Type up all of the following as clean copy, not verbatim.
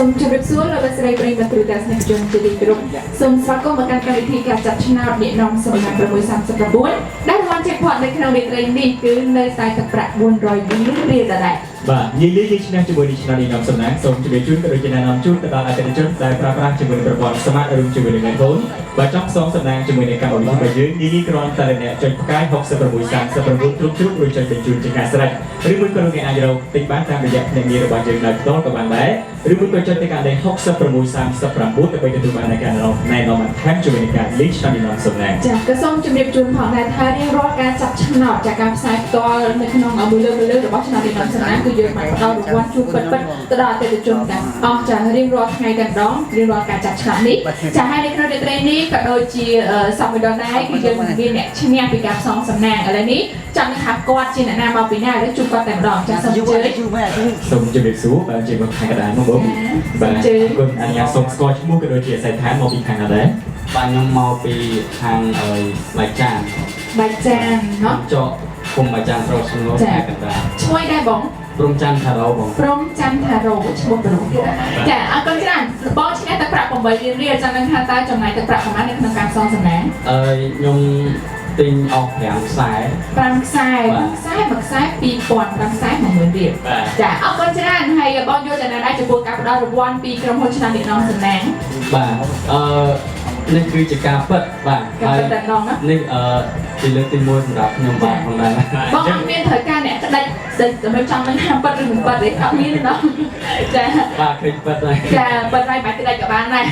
សូមជម្រាបសួរលោកស្រីប្រិយមិត្តទូទាំងស្នេហ៍ជនជាទីគោរពសូមស្វាគមន៍មកកាន់កម្មវិធីការចាត់ឆ្នោតអ្នកនាំសម្រាប់639ដែលរង្វាន់ជែកផតនៅក្នុងរាត្រីនេះគឺនៅតែទឹកប្រាក់400រៀលដែរបាទនិយាយលេងឆ្នាំជាមួយនេះឆ្នាំនេះនាំសំណាងសូមជម្រាបជូនក៏ដូចជាណែនាំជូនទៅដល់អតិថិជនដែលប្រើប្រាស់ជាមួយនឹងប្រព័ន្ធ Smart Room ជាមួយនឹង iPhone បាទចង់ផ្សងសំណាងជាមួយនឹងកម្មវិធីរបស់យើងនេះគ្រាន់តែអ្នកចុចផ្កាយ6639ទ្រុបជ្រូករួចចុចបញ្ជូនជាការស្រេចឬមួយក៏លោកអ្នកអាចរកទិញបានតាមរយៈភ្នាក់ងាររបស់យើងដោយផ្ទាល់ក៏បានដែរឬមួយក៏ចុចទៅការលេខ6639ដើម្បីទទួលបានការណែនាំបន្ថែមជាមួយនឹងការលេងឆ្នាំនេះនាំសំណាងចាក៏សូមជម្រាបជូនផងដែរថារៀងរាល់ការចាប់ឆ្នោតจากការផ្សាយផ្ទាល់នៅក្នុងមួយលើរបស់ឆ្នាំនេះនាំសំណាងគឺយើងបានផ្ដល់រង្វាន់ជូនពិតៗទៅដល់អតិថិជនទាំងអស់ចារៀងរាល់ថ្ងៃតែម្ដងរៀងរាល់ការចាប់ឆ្នោតនេះចាហើយនៅក្នុងរាត្រីនេះក៏ដូចជាសពម្ដងដែរគឺយើងមានអ្នកឈ្នះពីការផ្សងសំណាងឥឡូវនេះចាំនឹងថាគាត់ជាអ្នកណាមកពីណាឥឡូវជួបគាត់តែម្ដងចាសូមជម្រាបសូមជម្រាបសួរបាទជាមកខាងកណ្ដាលមកបងបាទគុណអញ្ញាសូមស្គាល់ឈ្មោះក៏ដូចជាអាស័យដ្ឋានមកពីខាងណាដែរបាទខ្ញុំមកពីខាងបាច់ចានเนาะចកគុំបាច់ចានត្រូវស្នូលខាងកណ្ដាលឈ្មោះដែរបងព្រំច័ន្ទថារោបងព្រំច័ន្ទថារោឈ្មោះព្រំចាអរគុណច្រើនបងឈ្នះទឹកប្រាក់8រៀលចាំនឹងថាតើចំណាយទឹកប្រាក់ប្រហែលនៅក្នុងការផ្សងសំណាងខ្ញុំទិញអស់5ខ្សែ5ខ្សែមួយខ្សែ2000 5ខ្សែ10000រៀលចាអរគុណច្រើនហើយបងយកចំណាយដែរចំពោះការផ្ដល់រង្វាន់ពីក្រុមហ៊ុនឆ្នាំនេះនាំសំណាងបាទនេះគឺជាការពិតបាទហើយនេះជាលើកទី1សម្រាប់ខ្ញុំបាទផងដែរបងអត់មានត្រូវការអ្នកក្តិចដើម្បីចង់នឹងថាពិតឬមិនពិតទេអត់មានទេណាចាបាទឃើញពិតហើយចាពិតហើយបាច់ក្តិចក៏បានដែរ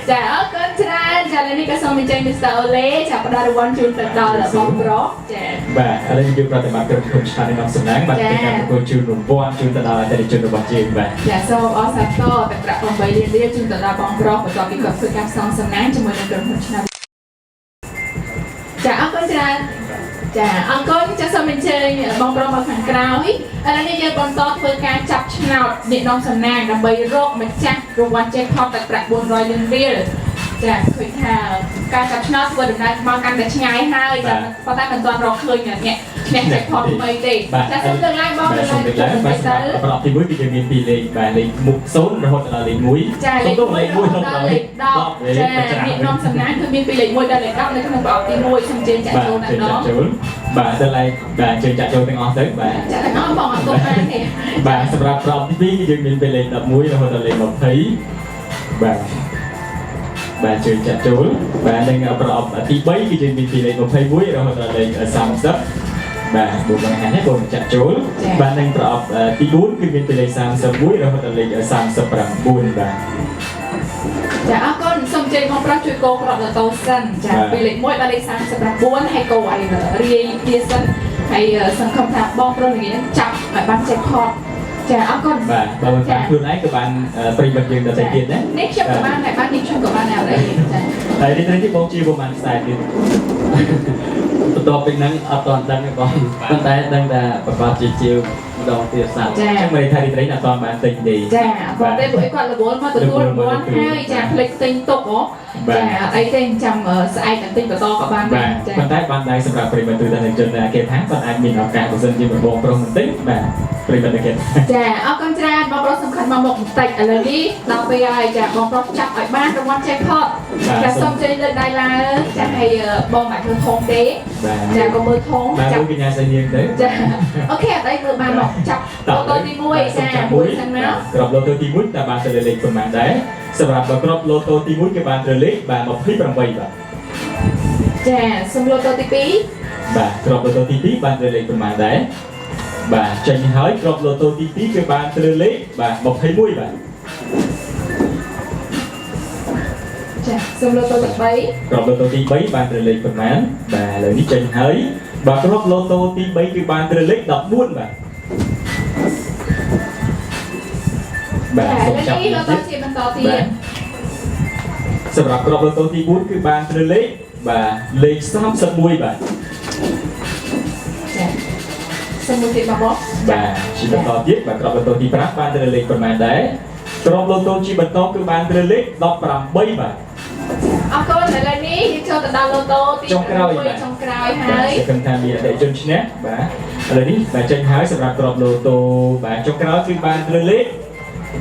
ចាអរគុណច្រើនចាឥឡូវនេះក៏សូមអញ្ជើញ Mr. Ole ចាផ្ដល់រង្វាន់ជូនទៅដល់បងប្រុសចាបាទឥឡូវយើងប្រតិបត្តិក្រុមហ៊ុនឆ្នាំនេះនាំសំណាងបាទเป็นการប្រគល់ជូនរង្វាន់ជូនទៅដល់អតិថិជនរបស់យើងបាទចាសូមអរសាទរទឹកប្រាក់8រៀលជូនទៅដល់បងប្រុសបន្ទាប់ពីគាត់ធ្វើការផ្សងសំណាងជាមួយនឹងក្រុមហ៊ុនឆ្នាំចាអរគុណច្រើនចាអរគុណចាសូមអញ្ជើញបងប្រុសមកខាងក្រោយឥឡូវនេះយើងបន្តធ្វើការចាប់ឆ្នោតអ្នកនាំសំណាងដើម្បីរកម្ចាស់រង្វាន់ជែកផតទឹកប្រាក់400រៀលចាឃើញថាការចាប់ឆ្នោតធ្វើដំណើរមកកាន់តែឆ្ងាយហើយចាប៉ុន្តែមិនទាន់រកឃើញអ្នកឈ្នះជែកផតថ្មីទេចាសូមលើកឡើងបងលើកឡើងទៅប្រអប់ទី1គឺយើងមាន2លេខបាទលេខមុខ0រហូតដល់លេខ1ចាលេខ1លេខ1ដល់លេខ10ចាអ្នកនាំសំណាងគឺមានពីលេខ1ដល់លេខ10នៅក្នុងប្រអប់ទី1សូមជើញចាក់ចូលតែម្ដងបាទដល់ឡែកបាទជើញចាក់ចូលទាំងអស់ទៅបាទចាក់ទាំងអស់បងអត់ទុកបានទេបាទសម្រាប់ប្រអប់ទី2គឺយើងមានពីលេខ11រហូតដល់លេខ20បាទជើញចាក់ចូលបាទនិងប្រអប់ទី3គឺយើងមានពីលេខ21រហូតដល់លេខ30បាទបងបង្ហាញឲ្យបងចាក់ចូលបាទនិងប្រអប់ទី4គឺមានពីលេខ31រហូតដល់លេខ39បាទចាអរគុណសូមជ័យបងប្រុសជួយកោក្រត់ដល់តោសិនចាពីលេខ1ដល់លេខ39ហើយកោឲ្យរាយទាសិនហើយសង្ឃឹមថាបងប្រុសនិយាយនឹងចាប់ឲ្យបានជែកផតចាអរគុណបាទបើមិនតាមខ្លួនឯងក៏បានប្រិយមិត្តយើងដទៃទៀតដែរនេះខ្ញុំក៏បានដែរបាទនេះខ្ញុំក៏បានដែរចាហើយនេះនេះបងជាប្រហែលខ្សែទៀតបន្ទាប់ពីហ្នឹងអត់ទាន់ដឹងទេបងប៉ុន្តែដឹងថាប្រកាសជាម្ដងទៀតសាប់ចឹងមិនថារីត្រីអត់ទាន់បានទិញទេចាគាត់ទេពួកគាត់រវល់មកទទួលរង្វាន់ហើយចាផ្លេចទិញទុកហ៎ចាអីទេចាំស្អែកតែទិញបន្តក៏បានដែរចាប៉ុន្តែបានដែរសម្រាប់ប្រិយមិត្តទូទាំងជនដែលគេថាគាត់អាចមានឱកាសបើសិនជាបងប្រុសមិនទិញបាទប្រិយមិត្តគេចាអរគុណច្រើនបងប្រុសសំខាន់មកមុខបន្តិចឥឡូវនេះដល់ពេលហើយចាបងប្រុសចាប់ឲ្យបានរង្វាន់ជែកផតចាសូមជ័យលើកដៃឡើងចាហើយបងមិនមើលធំទេចាក៏មើលធំចាប់វិញ្ញាណសញ្ញាទៅចាអូខេអត់អីមើលបានមកចាប់ឡូតូទី1ចាមួយខាងណាក្របឡូតូទី1តើបានទៅលេខប៉ុន្មានដែរសម្រាប់ក្របឡូតូទី1គេបានទៅលេខបាទ28បាទចាសំឡូតូទី2បាទក្របឡូតូទី2បានទៅលេខប៉ុន្មានដែរបាទចេញហើយក្របឡូតូទី2គេបានទៅលេខបាទ21បាទចាសំឡូតូទី3ក្របឡូតូទី3បានទៅលេខប៉ុន្មានបាទឥឡូវនេះចេញហើយបាទក្របឡូតូទី3គឺបានទៅលេខ14បាទបាទសូមចាប់ឡូតូជាបន្តទៀតសម្រាប់ក្របឡូតូទី4គឺបានទៅលេខបាទលេខ31បាទចាសូមទៀតបងបាទជាបន្តទៀតបាទក្របឡូតូទី5បានទៅលេខប៉ុន្មានដែរក្របឡូតូជាបន្តគឺបានទៅលេខ18បាទអរគុណឥឡូវនេះយើងចូលទៅដល់ឡូតូទីចុងក្រោយហើយគឺថាមានអតិថិជនឈ្នះបាទឥឡូវនេះបាទចេញហើយសម្រាប់ក្របឡូតូបាទចុងក្រោយគឺបានទៅលេខ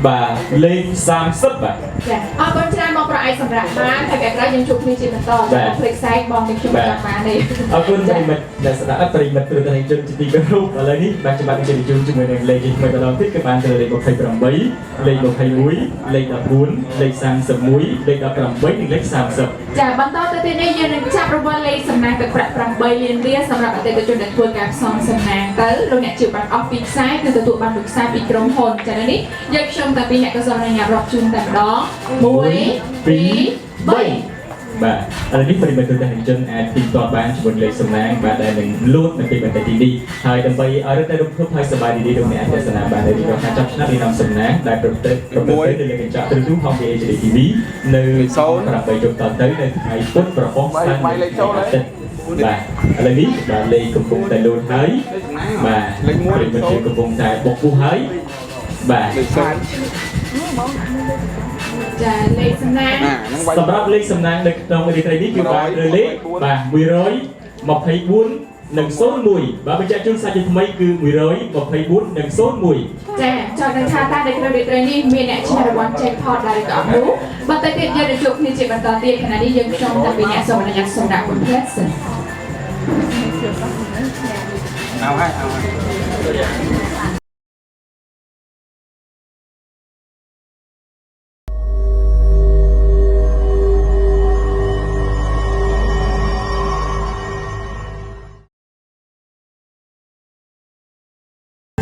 បាទលេខ30បាទ ចាអរគុណច្រើនមកប្រអែកសម្រាប់បានហើយតែក្រោយយើងជួបគ្នាជាបន្តចាភ្លេចខ្សែបងនេះខ្ញុំចាំបានទេ អរគុណប្រិមិត្តដែលស្ដាប់ប្រិមិត្តព្រឹទ្ធជនជាទីគោរពឥឡូវនេះបាទខ្ញុំបានជម្រាបជូនជាមួយនឹងលេខថ្មីម្ដងទៀតគឺបានទៅលេខ28លេខ21លេខ14លេខ31លេខ18និងលេខ30 ចាបន្តទៅទៀតនេះយើងនឹងចាប់រង្វាន់លេខសំណាងទឹកប្រាក់8លានរៀលសម្រាប់អតិថិជនដែលធ្វើការផ្សំសំណាងទៅលោកអ្នកជាបានអស់ពីខ្សែគឺទទួលបានពីខ្សែពីក្រុមហ៊ុនចានេះយើងខ្ញុំតែពីអ្នកក៏សូមរញ្ញារាប់ជូនតែម្ដង1 2 3 បាទឥឡូវនេះប្រិមិត្តទស្សនិកជនអាចទីតបបានជាមួយលេខសំណាងបាទដែលនឹងលូតនៅពេលបន្តិចនេះហើយដើម្បីឲ្យរត់ទៅរំភើបហើយសប្បាយរីករាយលោកអ្នកអាចទស្សនាបាននៅទីក្រុងចាប់ឆ្នាំនេះនាំសំណាងដែលប្រព្រឹត្តទៅលើកញ្ចក់ទូរទស្សន៍ Home HD TV នៅ8ជុំតទៅនៅថ្ងៃពុធប្រហោះស្តានលេខចូលហើយបាទឥឡូវនេះបាទលេខកំពុងតែលូតហើយបាទលេខ1ប្រិមិត្តកំពុងតែបុកពុះហើយបាទចាលេខសំណាង សម្រាប់លេខសំណាងនៅក្នុងរាត្រីនេះគឺបានលើលេខបាទ124និង01បាទបញ្ជាក់ជូនសាច់ថ្មីគឺ124និង01ចាចង់នឹងថាតើនៅក្នុងរាត្រីនេះមានអ្នកឈ្នះរង្វាន់ Jackpot ដែរឬក៏អត់នោះបន្តទៅទៀតយើងនឹងជួបគ្នាជាបន្តទៀតខណៈនេះយើងខ្ញុំតែពីអ្នកសូមអនុញ្ញាតសម្រាប់បន្តិចសិន เอาให้เอาให้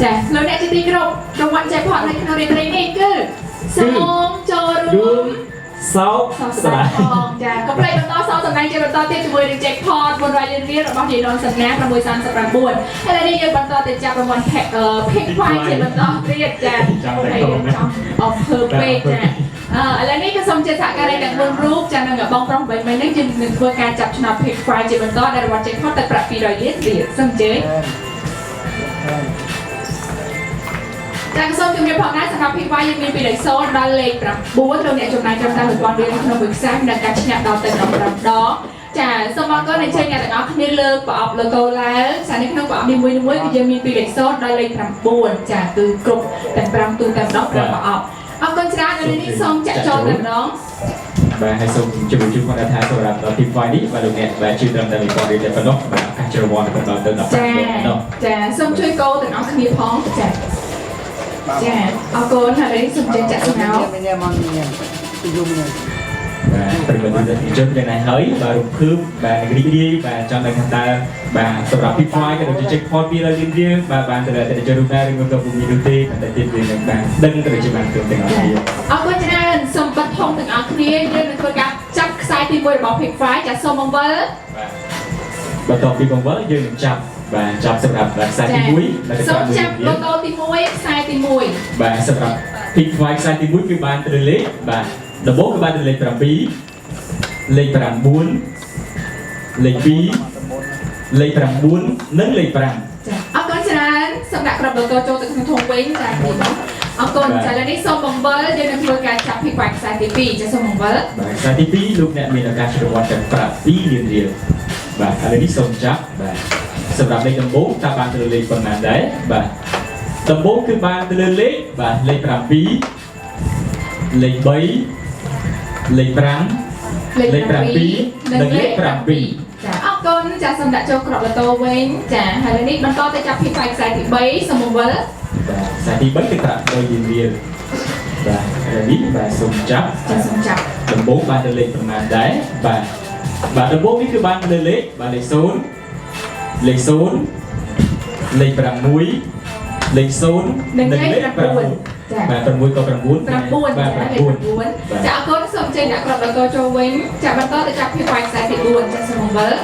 ចាលោកអ្នកជាទីគោរពរង្វាន់ Jackpot នៅក្នុងរាត្រីនេះគឺសូមចូលរួម សោក ស្ដាប់ផងចាកុំភ្លេចបន្តសងសំណាងជាបន្តទៀតជាមួយនឹង Jackpot 400លានរៀលរបស់យាយដនសំណាង639ហើយនេះយើងបន្តទៅចាប់រង្វាន់ Pick Fight ជាបន្តទៀតចាហើយចំអបភើពេកចាឥឡូវនេះក៏សូមជាសហការីទាំង4រូបចានឹងបងប្រុស8មិញនេះយើងនឹងធ្វើការចាប់ឆ្នោត Pick Fight ជាបន្តដែលរង្វាន់ Jackpot ទឹកប្រាក់200លានរៀលសូមអញ្ជើញចាសូមជម្រាបផងដែរសម្រាប់ Pick Fight យើងមានពីលេខ0ដល់លេខ9លោកអ្នកចំណាយត្រឹមតែ1000រៀលក្នុងមួយខ្សែនិងការឈ្នះដល់ទៅ15ដងចាសូមអរគុណអញ្ជើញអ្នកទាំងអស់គ្នាលើកប្រអប់ logo ឡើងចានៅក្នុងប្រអប់នីមួយៗគឺយើងមានពីលេខ0ដល់លេខ9ចាគឺគ្រប់ទាំង5ទូទាំង10ប្រអប់អរគុណច្រើនឥឡូវនេះសូមចាក់ចូលតែម្ដងបាទហើយសូមជម្រាបជូនផងថាសម្រាប់ Pick Fight នេះបាទលោកអ្នកបាទជឿត្រឹមតែ1000រៀលតែប៉ុណ្ណោះបាទការជ្រវ័នទៅដល់ទៅ15ដងចាសូមជួយកោទាំងអស់គ្នាផងចាចាអរគុណហើយសូមចាក់ស្នោបាទប្រិមត្តជនយ៉ាងណាហើយបាទរំភើបបាទរីករាយបាទចង់ដឹងថាតើបាទសម្រាប់ Pick Fight ក៏ដូចជា Jackpot 200លានរៀលបាទបានទៅតែជនរូបណាឬក៏ពុំមាននោះទេតែទៀតវានឹងបានដឹងទៅជាបានទាំងអស់គ្នាអរគុណច្រើនសូមបិទធំទាំងអស់គ្នាយើងនឹងធ្វើការចាប់ខ្សែទី1របស់ Pick Fight ចាសូមបង្វិលបាទបន្ទាប់ពីបង្វិលយើងនឹងចាប់បាទចាប់សម្រាប់ខ្សែទី1និងសូមចាប់ logo ទី1ខ្សែទី1បាទសម្រាប់ Pick Fight ខ្សែទី1គឺបានទៅលេខបាទដំបូងគឺបានទៅលេខ7លេខ9លេខ2លេខ9និងលេខ5ចាអរគុណច្រើនសម្រាប់ក្រប logo ចូលទៅក្នុងធុងវិញចាអរគុណចាឥឡូវនេះសូមបង្វិលយើងនឹងធ្វើការចាប់ Pick Fight ខ្សែទី2ចាសូមបង្វិលបាទខ្សែទី2លោកអ្នកមានឱកាសរង្វាន់ទាំងប្រាក់2លានរៀលបាទឥឡូវនេះសូមចាប់បាទសម្រាប់លេខដំបូងតើបានទៅលេខប៉ុន្មានដែរបាទដំបូងគឺបានទៅលើលេខបាទលេខ7លេខ3លេខ5លេខ7និងលេខ7ចាអរគុណចាសូមដាក់ចូលក្រប logo វិញចាហើយនេះបន្តទៅចាប់ Pick Fight ខ្សែទី3សូមបង្វិលបាទខ្សែទី3គឺប្រាក់3លានរៀលបាទហើយនេះបាទសូមចាប់ចាសូមចាប់ដំបូងបានទៅលេខប៉ុន្មានដែរបាទបាទដំបូងនេះគឺបានទៅលើលេខបាទលេខ0លេខ0លេខ6លេខ0និងលេខ9ចាបាទ6ក៏9បាទ9ចាអរគុណសូមចេញដាក់ក្រប logo ចូលវិញចាបន្តទៅចាប់ Pick Fight ខ្សែទី4ចាសូមបង្វិល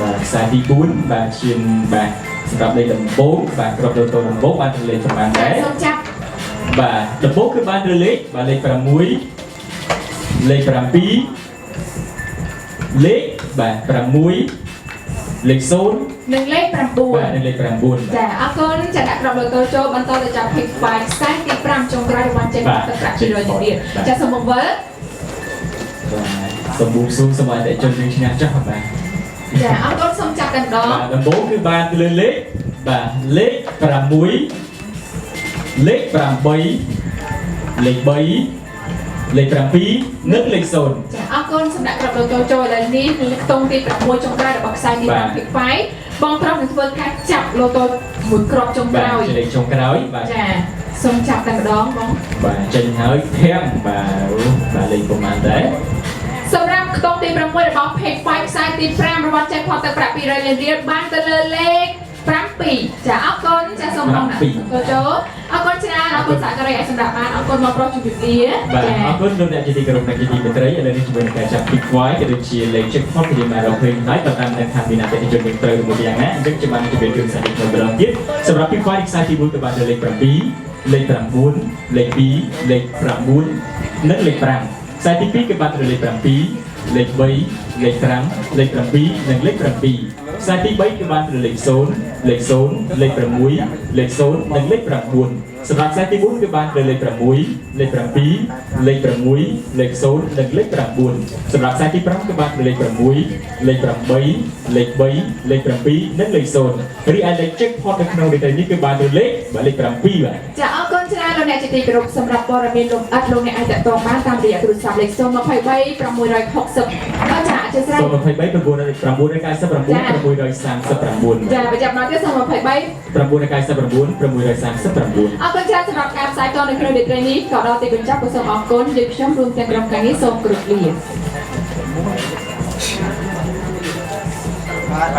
បាទខ្សែទី4បាទឈានបាទសម្រាប់លេខដំបូងបាទក្រប logo ដំបូងបានទៅលេខប្រហែលដែរសូមចាប់បាទដំបូងគឺបានទៅលេខបាទលេខ6លេខ7លេខបាទ6លេខ0និងលេខ9បាទនិងលេខ9ចាអរគុណចាដាក់ក្រប logo ចូលបន្តទៅចាប់ Pick Fight ខ្សែទី5ចុងក្រោយរង្វាន់ចេញទឹកប្រាក់200លានរៀលចាសូមបង្វិលបាទសូមបួងសួងសូមឲ្យតែជនយើងឈ្នះចាស់បាទចាអរគុណសូមចាប់តែម្ដងបាទដំបូងគឺបានទៅលើលេខបាទលេខ6 លេខ8លេខ3លេខ7និងលេខ0 ចាអរគុណសម្រាប់ក្រុមលោកចូលឥឡូវនេះខ្ទង់ទី6ចុងក្រោយរបស់ខ្សែទី5 បងប្រុសនឹងធ្វើការចាប់លូតូមួយគ្រាប់ចុងក្រោយ លេខចុងក្រោយបាទ ចាសូមចាប់តែម្ដងបង បាទចេញហើយធាំបាទលេខប្រមាណដែរ សម្រាប់ខ្ទង់ទី6របស់ Page 5ខ្សែទី5របស់ Jackpot ទឹកប្រាក់200 លានរៀលបានទៅលើលេខ7ចាអរគុណចាសូមបងណាចូលអរគុណច្រើនអរគុណសាករិយាសម្រាប់បានអរគុណមកប្រុសជំរាបលា បាទអរគុណលោកអ្នកជាទីគោរពនិងជាទីមេត្រីឥឡូវនេះជាមួយនឹងការចាប់ពីខ្វាយក៏ដូចជាលេខ Jackpot ពីមករកឃើញហើយក៏តាមនឹងថាមានអតិថិជនមានត្រូវមួយយ៉ាងណាអញ្ចឹងជាបានជម្រាបជូនសាច់ក្នុងម្ដងទៀតសម្រាប់ពីខ្វាយខ្សែទី1ក៏បានទៅលេខ7លេខ9លេខ2លេខ9និងលេខ5ខ្សែទី2ក៏បានទៅលេខ7លេខ3លេខ5លេខ7និងលេខ7ខ្សែទី3គឺបានទៅលេខ0លេខ0លេខ6លេខ0និងលេខ9សម្រាប់ខ្សែទី4គឺបានទៅលេខ6លេខ7លេខ6លេខ0និងលេខ9សម្រាប់ខ្សែទី5គឺបានទៅលេខ6លេខ8លេខ3លេខ7និងលេខ0រីឯលេខ Jackpot នៅក្នុងនេះនេះគឺបានទៅលេខ7បាទចាអរគុណច្រើនលោកអ្នកជាទីគោរពសម្រាប់ព័ត៌មានលម្អិតលោកអ្នកអាចតាក់ទងបានតាមរយៈទូរស័ព្ទលេខ023 660ចាអធិស្ឋាន023 999 639 ចាបញ្ជាក់មកទៀត023 999 639 អរគុណច្រើនសម្រាប់ការផ្សាយផ្ទាល់នៅក្នុងរាត្រីនេះក៏ដល់ទីបញ្ចប់ក៏សូមអរគុណយើងខ្ញុំរួមទាំងក្រុមការងារសូមគោរពលា